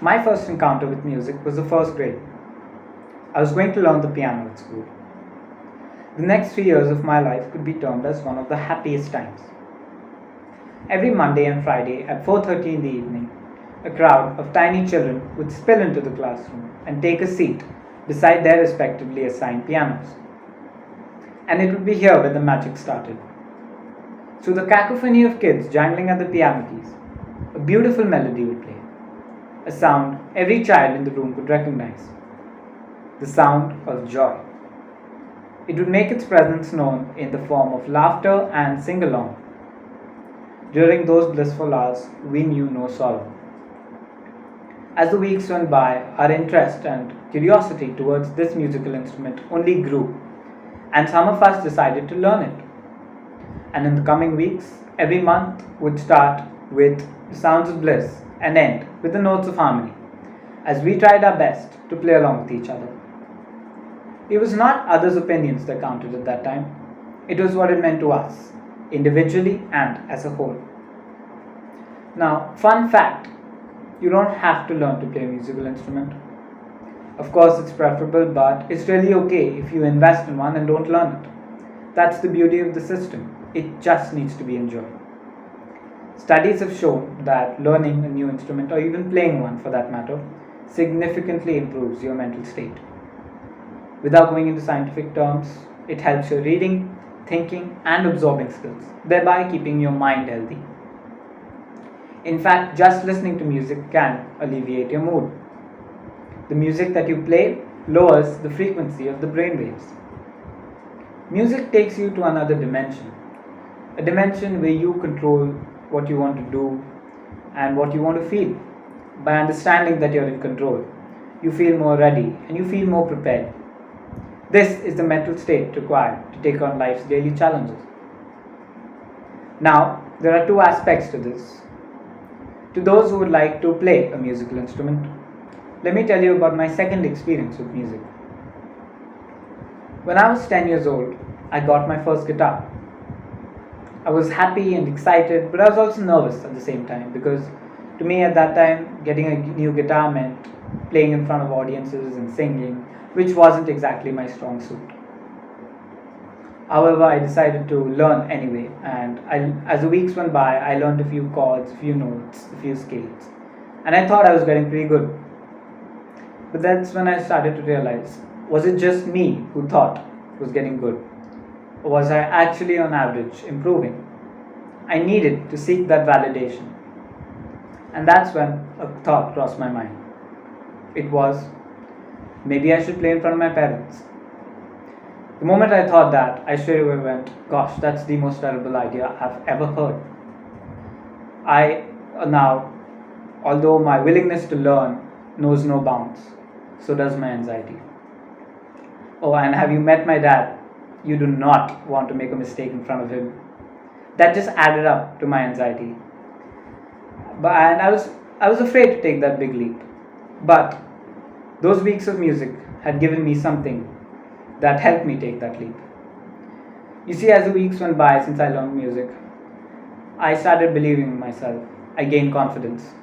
My first encounter with music was the first grade. I was going to learn the piano at school. The next 3 years of my life could be termed as one of the happiest times. Every Monday and Friday at 4:30 in the evening, a crowd of tiny children would spill into the classroom and take a seat beside their respectively assigned pianos. And it would be here where the magic started. Through the cacophony of kids jangling at the piano keys, a beautiful melody would play, a sound every child in the room could recognize, the sound of joy. It would make its presence known in the form of laughter and sing-along. During those blissful hours, we knew no sorrow. As the weeks went by, our interest and curiosity towards this musical instrument only grew, and some of us decided to learn it. And in the coming weeks, every month would start with the sounds of bliss and end with the notes of harmony, as we tried our best to play along with each other. It was not others' opinions that counted at that time. It was what it meant to us, individually and as a whole. Now, fun fact, you don't have to learn to play a musical instrument. Of course, it's preferable, but it's really okay if you invest in one and don't learn it. That's the beauty of the system. It just needs to be enjoyed. Studies have shown that learning a new instrument, or even playing one for that matter, significantly improves your mental state. Without going into scientific terms, it helps your reading, thinking, and absorbing skills, thereby keeping your mind healthy. In fact, just listening to music can alleviate your mood. The music that you play lowers the frequency of the brain waves. Music takes you to another dimension, a dimension where you control what you want to do and what you want to feel. By understanding that you're in control, you feel more ready and you feel more prepared. This is the mental state required to take on life's daily challenges. Now, there are two aspects to this. To those who would like to play a musical instrument, let me tell you about my second experience with music. When I was 10 years old, I got my first guitar. I was happy and excited, but I was also nervous at the same time, because to me at that time, getting a new guitar meant playing in front of audiences and singing, which wasn't exactly my strong suit. However, I decided to learn anyway, and as the weeks went by, I learned a few chords, a few notes, a few scales, and I thought I was getting pretty good. But that's when I started to realize, was it just me who thought it was getting good? Or was I actually on average improving? I needed to seek that validation. And that's when a thought crossed my mind. It was, maybe I should play in front of my parents. The moment I thought that, I straight away went, gosh, that's the most terrible idea I've ever heard. Although my willingness to learn knows no bounds, so does my anxiety. Oh, and have you met my dad? You do not want to make a mistake in front of him. That just added up to my anxiety. And I was afraid to take that big leap. But those weeks of music had given me something that helped me take that leap. You see, as the weeks went by since I learned music, I started believing in myself. I gained confidence.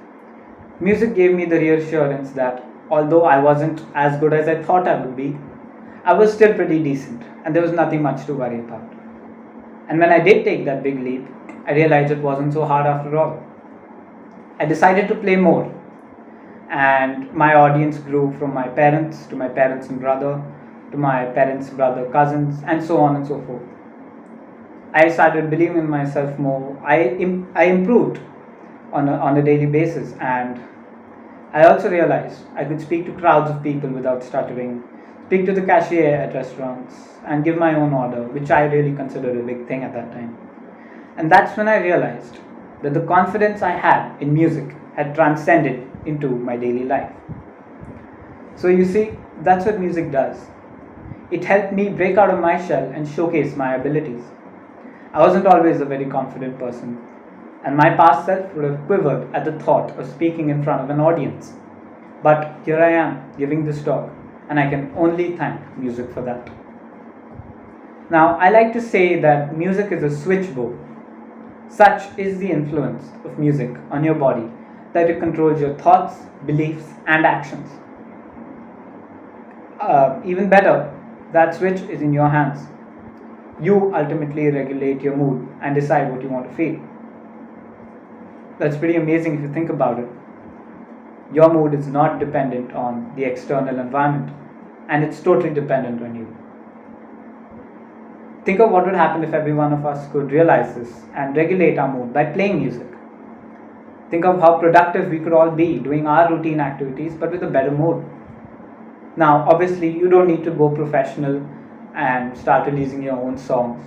Music gave me the reassurance that although I wasn't as good as I thought I would be, I was still pretty decent, and there was nothing much to worry about. And when I did take that big leap, I realized it wasn't so hard after all. I decided to play more, and my audience grew from my parents to my parents and brother, to my parents' brother, cousins, and so on and so forth. I started believing in myself more. I improved on a daily basis, and I also realized I could speak to crowds of people without stuttering, speak to the cashier at restaurants, and give my own order, which I really considered a big thing at that time. And that's when I realized that the confidence I had in music had transcended into my daily life. So you see, that's what music does. It helped me break out of my shell and showcase my abilities. I wasn't always a very confident person, and my past self would have quivered at the thought of speaking in front of an audience. But here I am, giving this talk, and I can only thank music for that. Now, I like to say that music is a switchboard. Such is the influence of music on your body that it controls your thoughts, beliefs, and actions. Even better, that switch is in your hands. You ultimately regulate your mood and decide what you want to feel. That's pretty amazing if you think about it. Your mood is not dependent on the external environment, and it's totally dependent on you. Think of what would happen if every one of us could realize this and regulate our mood by playing music. Think of how productive we could all be doing our routine activities but with a better mood. Now, obviously, you don't need to go professional and start releasing your own songs.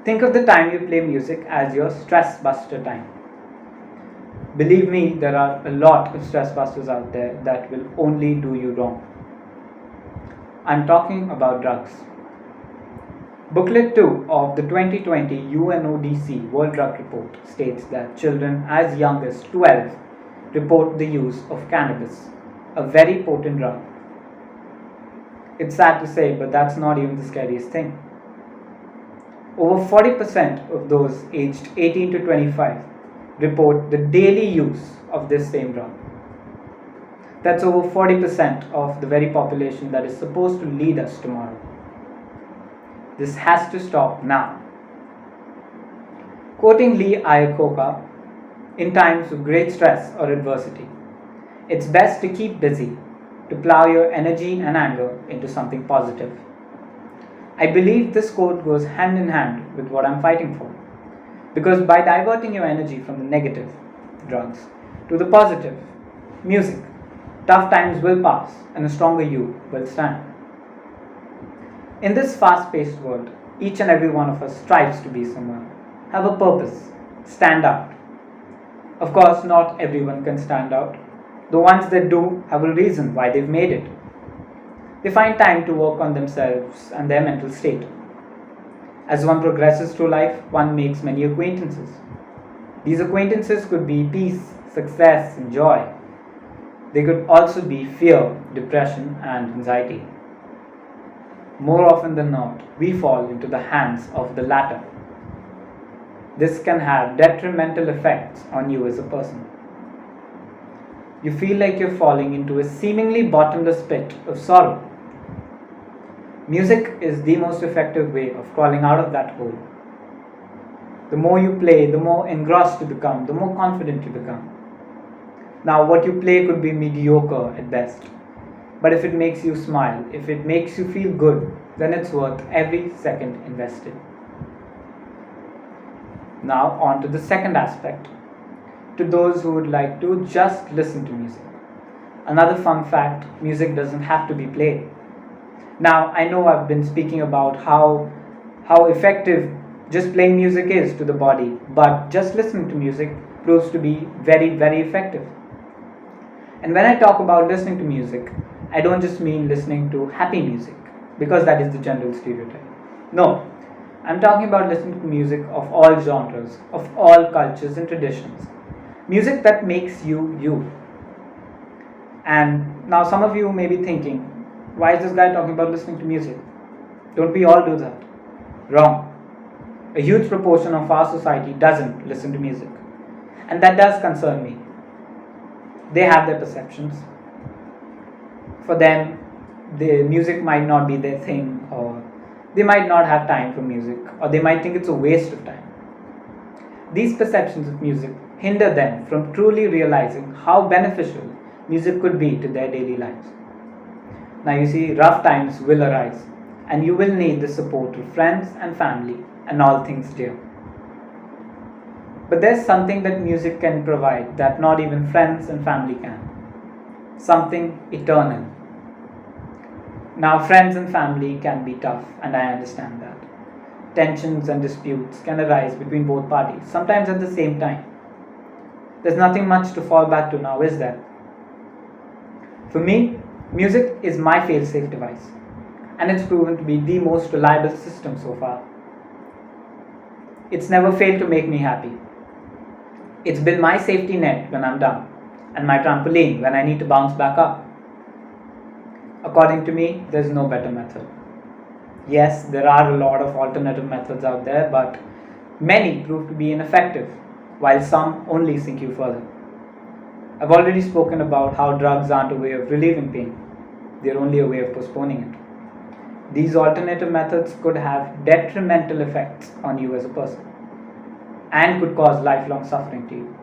Think of the time you play music as your stress buster time. Believe me, there are a lot of stress busters out there that will only do you wrong. I'm talking about drugs. Booklet 2 of the 2020 UNODC World Drug Report states that children as young as 12 report the use of cannabis, a very potent drug. It's sad to say, but that's not even the scariest thing. Over 40% of those aged 18 to 25 report the daily use of this same drug. That's over 40% of the very population that is supposed to lead us tomorrow. This has to stop now. Quoting Lee Iacocca, in times of great stress or adversity, it's best to keep busy, to plow your energy and anger into something positive. I believe this quote goes hand in hand with what I'm fighting for. Because by diverting your energy from the negative, drugs, to the positive, music, tough times will pass and a stronger you will stand. In this fast-paced world, each and every one of us strives to be someone, have a purpose, stand out. Of course, not everyone can stand out. The ones that do have a reason why they've made it. They find time to work on themselves and their mental state. As one progresses through life, one makes many acquaintances. These acquaintances could be peace, success, and joy. They could also be fear, depression, and anxiety. More often than not, we fall into the hands of the latter. This can have detrimental effects on you as a person. You feel like you're falling into a seemingly bottomless pit of sorrow. Music is the most effective way of crawling out of that hole. The more you play, the more engrossed you become, the more confident you become. Now, what you play could be mediocre at best, but if it makes you smile, if it makes you feel good, then it's worth every second invested. Now, on to the second aspect. To those who would like to just listen to music. Another fun fact, music doesn't have to be played. Now, I know I've been speaking about how effective just playing music is to the body, but just listening to music proves to be very, very effective. And when I talk about listening to music, I don't just mean listening to happy music, because that is the general stereotype. No, I'm talking about listening to music of all genres, of all cultures and traditions. Music that makes you, you. And now some of you may be thinking, why is this guy talking about listening to music? Don't we all do that? Wrong. A huge proportion of our society doesn't listen to music. And that does concern me. They have their perceptions. For them, the music might not be their thing, or they might not have time for music, or they might think it's a waste of time. These perceptions of music hinder them from truly realizing how beneficial music could be to their daily lives. Now you see, rough times will arise, and you will need the support of friends and family and all things dear. But there's something that music can provide that not even friends and family can. Something eternal. Now, friends and family can be tough, and I understand that. Tensions and disputes can arise between both parties, sometimes at the same time. There's nothing much to fall back to now, is there? For me, music is my fail-safe device, and it's proven to be the most reliable system so far. It's never failed to make me happy. It's been my safety net when I'm down, and my trampoline when I need to bounce back up. According to me, there's no better method. Yes, there are a lot of alternative methods out there, but many prove to be ineffective, while some only sink you further. I've already spoken about how drugs aren't a way of relieving pain, they're only a way of postponing it. These alternative methods could have detrimental effects on you as a person and could cause lifelong suffering to you.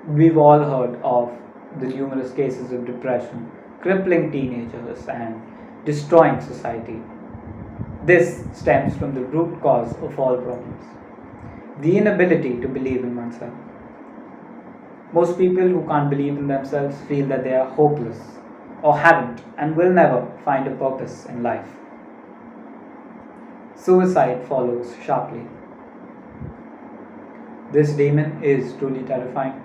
We've all heard of the numerous cases of depression crippling teenagers and destroying society. This stems from the root cause of all problems, the inability to believe in oneself. Most people who can't believe in themselves feel that they are hopeless or haven't and will never find a purpose in life. Suicide follows sharply. This demon is truly terrifying.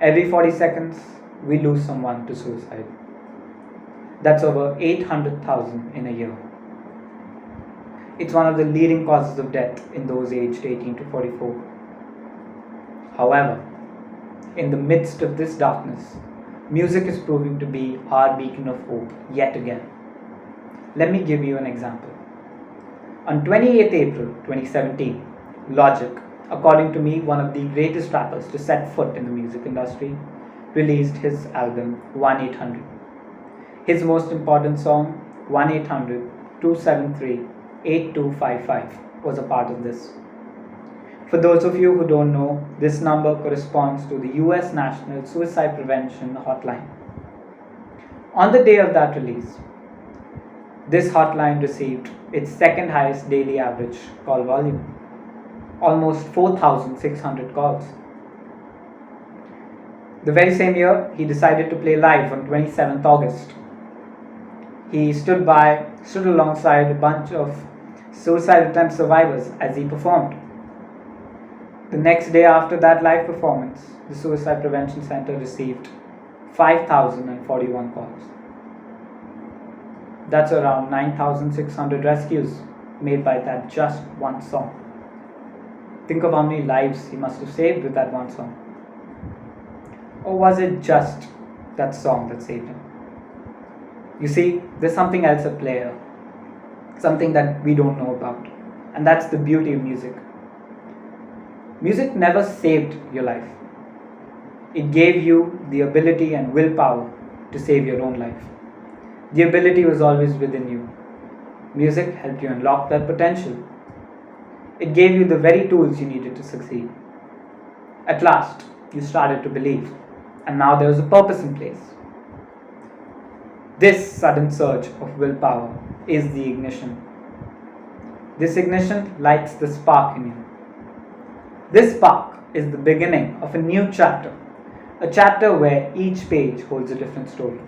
Every 40 seconds, we lose someone to suicide. That's over 800,000 in a year. It's one of the leading causes of death in those aged 18 to 44. However, in the midst of this darkness, music is proving to be our beacon of hope yet again. Let me give you an example. On 28th April 2017, Logic, according to me one of the greatest rappers to set foot in the music industry, released his album 1-800. His most important song, 1-800-273-8255, was a part of this. For those of you who don't know, this number corresponds to the US National Suicide Prevention Hotline. On the day of that release, this hotline received its second highest daily average call volume, almost 4,600 calls. The very same year, he decided to play live on 27th August. He stood alongside a bunch of suicide attempt survivors as he performed. The next day after that live performance, the Suicide Prevention Center received 5,041 calls. That's around 9,600 rescues made by that just one song. Think of how many lives he must have saved with that one song. Or was it just that song that saved him? You see, there's something else at play here, something that we don't know about, and that's the beauty of music. Music never saved your life. It gave you the ability and willpower to save your own life. The ability was always within you. Music helped you unlock that potential. It gave you the very tools you needed to succeed. At last, you started to believe, and now there was a purpose in place. This sudden surge of willpower is the ignition. This ignition lights the spark in you. This spark is the beginning of a new chapter, a chapter where each page holds a different story.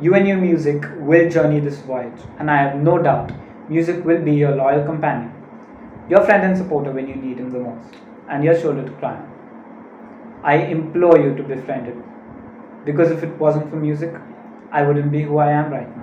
You and your music will journey this voyage, and I have no doubt music will be your loyal companion, your friend and supporter when you need him the most, and your shoulder to cry on. I implore you to befriend it, because if it wasn't for music, I wouldn't be who I am right now.